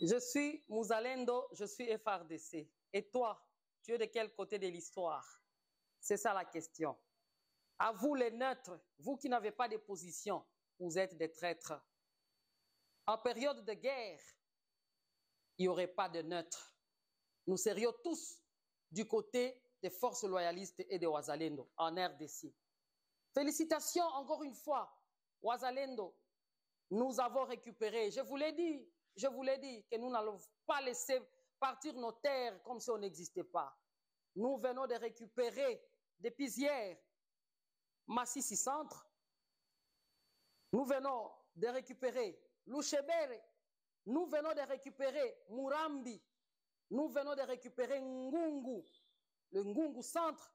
Je suis Muzalendo, je suis FRDC. Et toi, tu es de quel côté de l'histoire? C'est ça la question. À vous les neutres, vous qui n'avez pas de position, vous êtes des traîtres. En période de guerre, il n'y aurait pas de neutres. Nous serions tous du côté des forces loyalistes et de Wazalendo en RDC. Félicitations encore une fois, Wazalendo. Nous avons récupéré, je vous l'ai dit que nous n'allons pas laisser partir nos terres comme si on n'existait pas. Nous venons de récupérer depuis hier Massissi Centre. Nous venons de récupérer Louchebere. Nous venons de récupérer Murambi. Nous venons de récupérer Ngungu, le Ngungu Centre.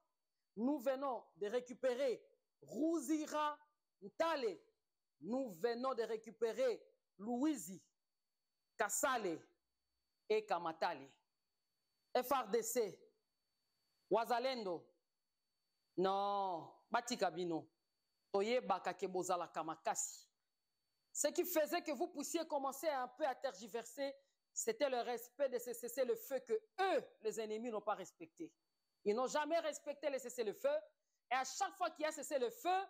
Nous venons de récupérer Rouzira Ntale. Nous venons de récupérer Louisi, Kassale et Kamatale. FRDC, Wazalendo, non, Batikabino, Toyebaka Kebozala Kamakasi. Ce qui faisait que vous puissiez commencer un peu à tergiverser, c'était le respect de ce cessez-le-feu que eux, les ennemis, n'ont pas respecté. Ils n'ont jamais respecté le cessez-le-feu. Et à chaque fois qu'il y a cessez-le-feu,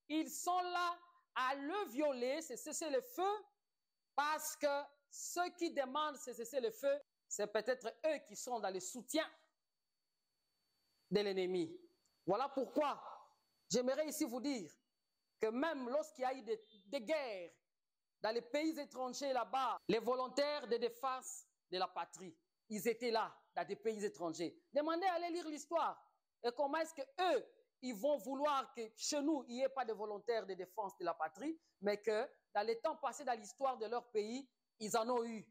ils sont là à le violer, ce cessez-le-feu, parce que ceux qui demandent ce cessez-le-feu, c'est peut-être eux qui sont dans le soutien de l'ennemi. Voilà pourquoi j'aimerais ici vous dire que même lorsqu'il y a eu des guerres dans les pays étrangers là-bas, les volontaires de défense de la patrie, ils étaient là, dans des pays étrangers. Demandez à aller lire l'histoire. Et comment est-ce que eux, ils vont vouloir que chez nous, il n'y ait pas de volontaires de défense de la patrie, mais que dans les temps passés dans l'histoire de leur pays, ils en ont eu.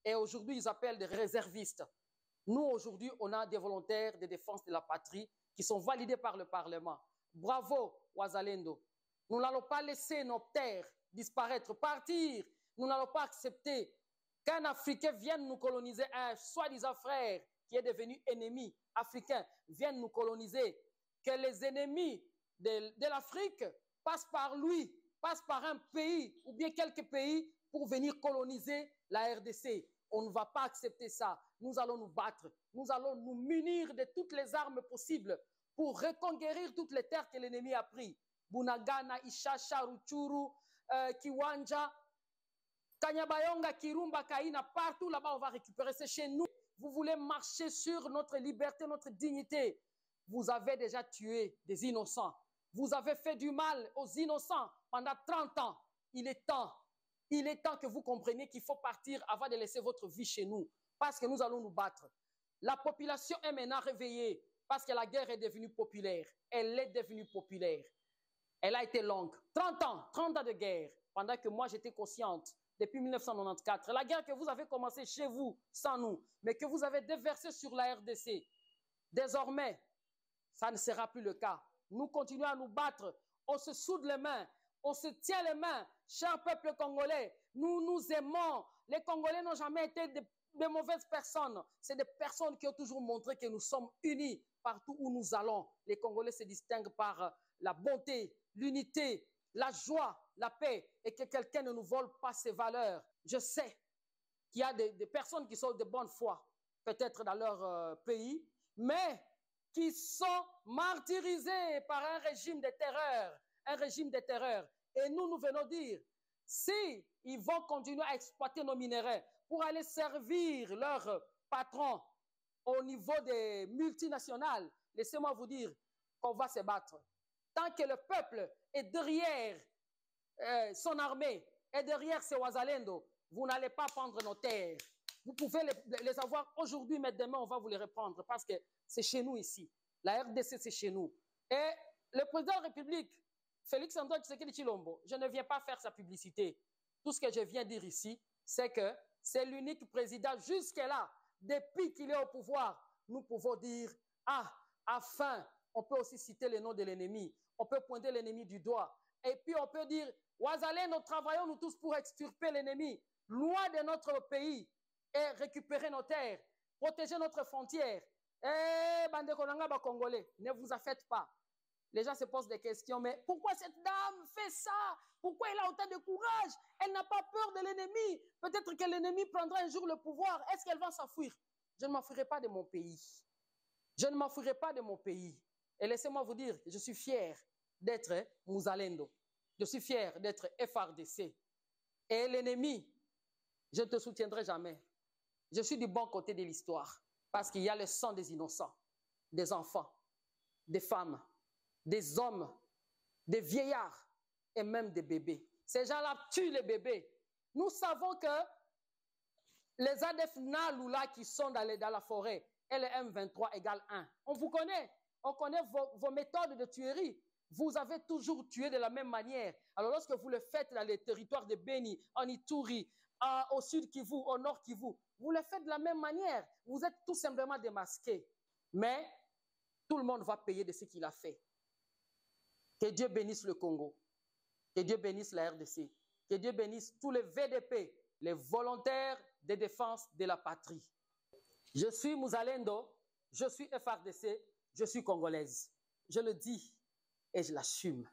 Et aujourd'hui, ils appellent des réservistes. Nous, aujourd'hui, on a des volontaires de défense de la patrie qui sont validés par le Parlement. Bravo, Wazalendo. Nous n'allons pas laisser nos terres disparaître, partir. Nous n'allons pas accepter qu'un Africain vienne nous coloniser, un soi-disant frère qui est devenu ennemi africain, vienne nous coloniser. Que les ennemis de l'Afrique passent par lui, passent par un pays ou bien quelques pays pour venir coloniser la RDC. On ne va pas accepter ça. Nous allons nous battre. Nous allons nous munir de toutes les armes possibles pour reconquérir toutes les terres que l'ennemi a prises. Bunagana, Ishasha, Ruchuru, Kiwanja, Kanyabayonga, Kirumba, Kaina, partout là-bas on va récupérer. C'est chez nous. Vous voulez marcher sur notre liberté, notre dignité. Vous avez déjà tué des innocents. Vous avez fait du mal aux innocents pendant 30 ans. Il est temps que vous compreniez qu'il faut partir avant de laisser votre vie chez nous. Parce que nous allons nous battre. La population est maintenant réveillée parce que la guerre est devenue populaire. Elle est devenue populaire. Elle a été longue. 30 ans de guerre. Pendant que moi, j'étais consciente depuis 1994. La guerre que vous avez commencée chez vous, sans nous, mais que vous avez déversée sur la RDC. Désormais, ça ne sera plus le cas. Nous continuons à nous battre. On se soude les mains. On se tient les mains. Cher peuple congolais, nous nous aimons. Les Congolais n'ont jamais été de mauvaises personnes. C'est des personnes qui ont toujours montré que nous sommes unis partout où nous allons. Les Congolais se distinguent par la bonté, l'unité, la joie, la paix et que quelqu'un ne nous vole pas ces valeurs. Je sais qu'il y a des personnes qui sont de bonne foi, peut-être dans leur pays, mais qui sont martyrisés par un régime de terreur, Et nous venons dire, si ils vont continuer à exploiter nos minéraux pour aller servir leurs patrons au niveau des multinationales, laissez-moi vous dire qu'on va se battre. Tant que le peuple est derrière son armée et derrière ses Wazalendo, vous n'allez pas prendre nos terres. Vous pouvez les avoir aujourd'hui, mais demain, on va vous les reprendre parce que c'est chez nous ici. La RDC, c'est chez nous. Et le président de la République, Félix Antoine Tshisekedi Tshilombo, je ne viens pas faire sa publicité. Tout ce que je viens dire ici, c'est que c'est l'unique président jusque-là, depuis qu'il est au pouvoir, nous pouvons dire, enfin, on peut aussi citer le nom de l'ennemi, on peut pointer l'ennemi du doigt, et puis on peut dire, Wazalé, nous travaillons nous tous pour extirper l'ennemi, loin de notre pays, et récupérer nos terres, protéger notre frontière. Eh, Bande Konanga, Congolais, ne vous affaites pas. les gens se posent des questions, mais pourquoi cette dame fait ça? Pourquoi elle a autant de courage? Elle n'a pas peur de l'ennemi. Peut-être que l'ennemi prendra un jour le pouvoir. Est-ce qu'elle va s'enfuir? Je ne m'enfuirai pas de mon pays. Je ne m'enfuirai pas de mon pays. Et laissez-moi vous dire que je suis fier d'être Muzalendo. Je suis fier d'être FRDC. Et l'ennemi, je ne te soutiendrai jamais. Je suis du bon côté de l'histoire parce qu'il y a le sang des innocents, des enfants, des femmes, des hommes, des vieillards et même des bébés. Ces gens-là tuent les bébés. Nous savons que les ADF Naloula qui sont dans la forêt et le M23 égale 1. On vous connaît. On connaît vos méthodes de tuerie. Vous avez toujours tué de la même manière. Alors lorsque vous le faites dans les territoires de Beni, en Ituri, au sud Kivu, au nord Kivu, vous le faites de la même manière. Vous êtes tout simplement démasqués. Mais tout le monde va payer de ce qu'il a fait. Que Dieu bénisse le Congo. Que Dieu bénisse la RDC. Que Dieu bénisse tous les VDP, les volontaires de défense de la patrie. Je suis Muzalendo, je suis FRDC, je suis congolaise. Je le dis et je l'assume.